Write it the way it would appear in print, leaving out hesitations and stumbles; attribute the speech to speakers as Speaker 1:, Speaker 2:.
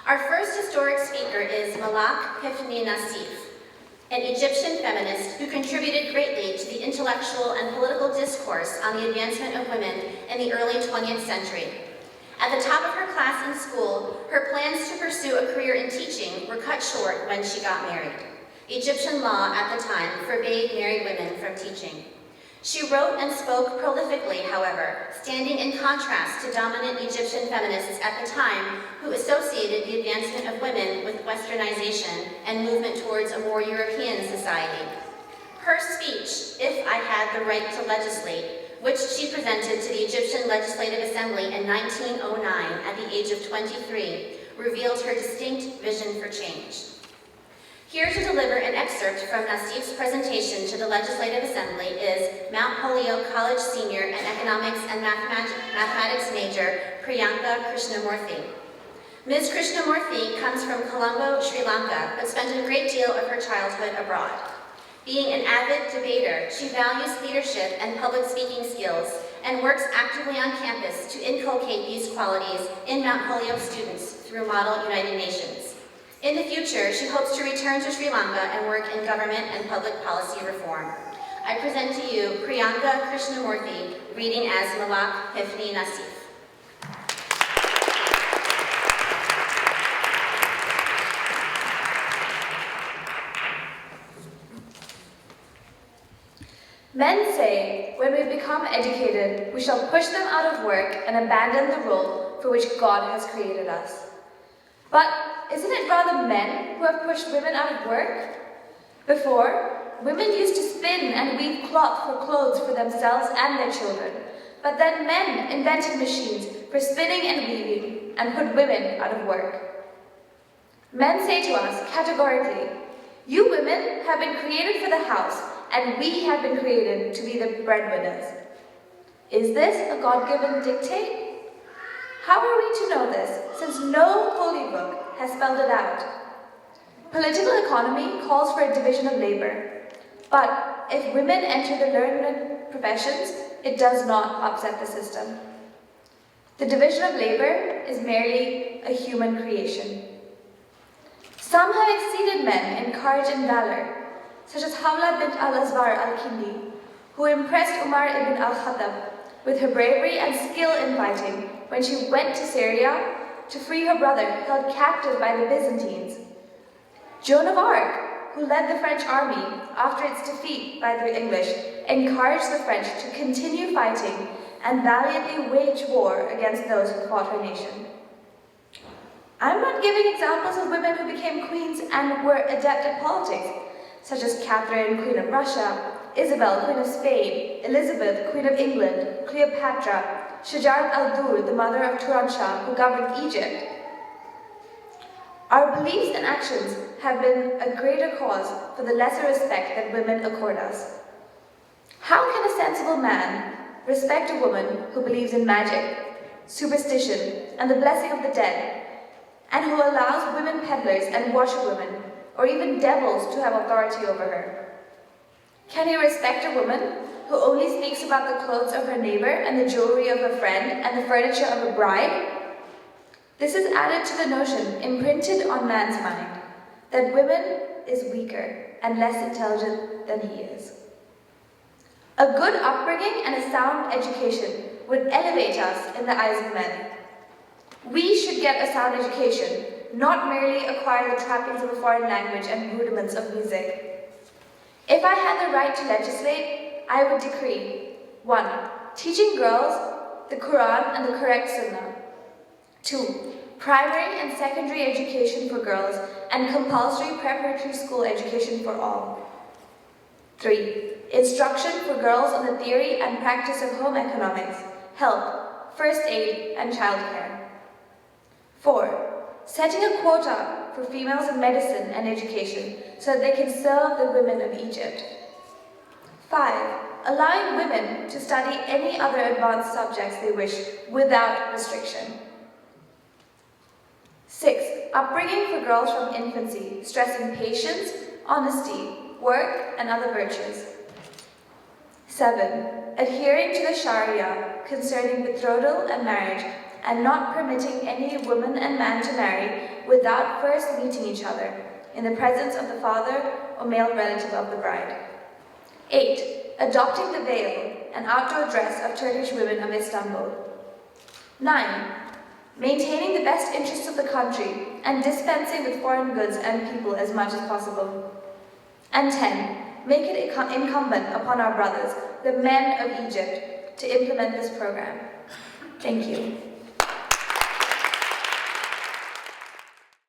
Speaker 1: Our first historic speaker is Malak Hifni Nasif, an Egyptian feminist who contributed greatly to the intellectual and political discourse on the advancement of women in the early 20th century. At the top of her class in school, her plans to pursue a career in teaching were cut short when she got married. Egyptian law at the time forbade married women from teaching. She wrote and spoke prolifically, however, standing in contrast to dominant Egyptian feminists at the time who associated the advancement of women with westernization and movement towards a more European society. Her speech, "If I Had the Right to Legislate," which she presented to the Egyptian Legislative Assembly in 1909 at the age of 23, revealed her distinct vision for change. Here to deliver an excerpt from Nasif's presentation to the Legislative Assembly is Mount Holyoke College senior and economics and mathematics major, Priyanka Krishnamoorthy. Ms. Krishnamoorthy comes from Colombo, Sri Lanka, but spent a great deal of her childhood abroad. Being an avid debater, she values leadership and public speaking skills and works actively on campus to inculcate these qualities in Mount Holyoke students through Model United Nations. In the future, she hopes to return to Sri Lanka and work in government and public policy reform. I present to you Priyanka Krishnamoorthy, reading as Malak Hifni Nasif.
Speaker 2: Men say, when we become educated, we shall push them out of work and abandon the role for which God has created us. But isn't it rather men who have pushed women out of work? Before, women used to spin and weave cloth for clothes for themselves and their children. But then men invented machines for spinning and weaving and put women out of work. Men say to us categorically, "You women have been created for the house, and we have been created to be the breadwinners." Is this a God-given dictate? How are we to know this, since no holy book has spelled it out? Political economy calls for a division of labor, but if women enter the learned professions, it does not upset the system. The division of labor is merely a human creation. Some have exceeded men in courage and valor, such as Hawla bint al-Azbar al-Kindi, who impressed Umar ibn al-Khattab with her bravery and skill in fighting when she went to Syria to free her brother held captive by the Byzantines. Joan of Arc, who led the French army after its defeat by the English, encouraged the French to continue fighting and valiantly wage war against those who fought her nation. I'm not giving examples of women who became queens and were adept at politics, such as Catherine, Queen of Russia, Isabel, Queen of Spain, Elizabeth, Queen of England, Cleopatra, Shajarat al-Dur, the mother of Turan Shah, who governed Egypt. Our beliefs and actions have been a greater cause for the lesser respect that women accord us. How can a sensible man respect a woman who believes in magic, superstition, and the blessing of the dead, and who allows women peddlers and washerwomen, or even devils, to have authority over her? Can he respect a woman who only speaks about the clothes of her neighbor and the jewelry of a friend and the furniture of a bride? This is added to the notion, imprinted on man's mind, that women is weaker and less intelligent than he is. A good upbringing and a sound education would elevate us in the eyes of men. We should get a sound education, not merely acquire the trappings of a foreign language and rudiments of music. If I had the right to legislate, I would decree 1. Teaching girls the Quran and the correct Sunnah. 2. Primary and secondary education for girls and compulsory preparatory school education for all. 3. Instruction for girls on the theory and practice of home economics, health, first aid, and childcare. 4. Setting a quota for females in medicine and education so that they can serve the women of Egypt. 5. Allowing women to study any other advanced subjects they wish without restriction. 6. Upbringing for girls from infancy, stressing patience, honesty, work, and other virtues. 7. Adhering to the Sharia concerning betrothal and marriage and not permitting any woman and man to marry without first meeting each other in the presence of the father or male relative of the bride. 8. Adopting the veil, an outdoor dress of Turkish women of Istanbul. 9. Maintaining the best interests of the country and dispensing with foreign goods and people as much as possible. And 10. Make it incumbent upon our brothers, the men of Egypt, to implement this program. Thank you.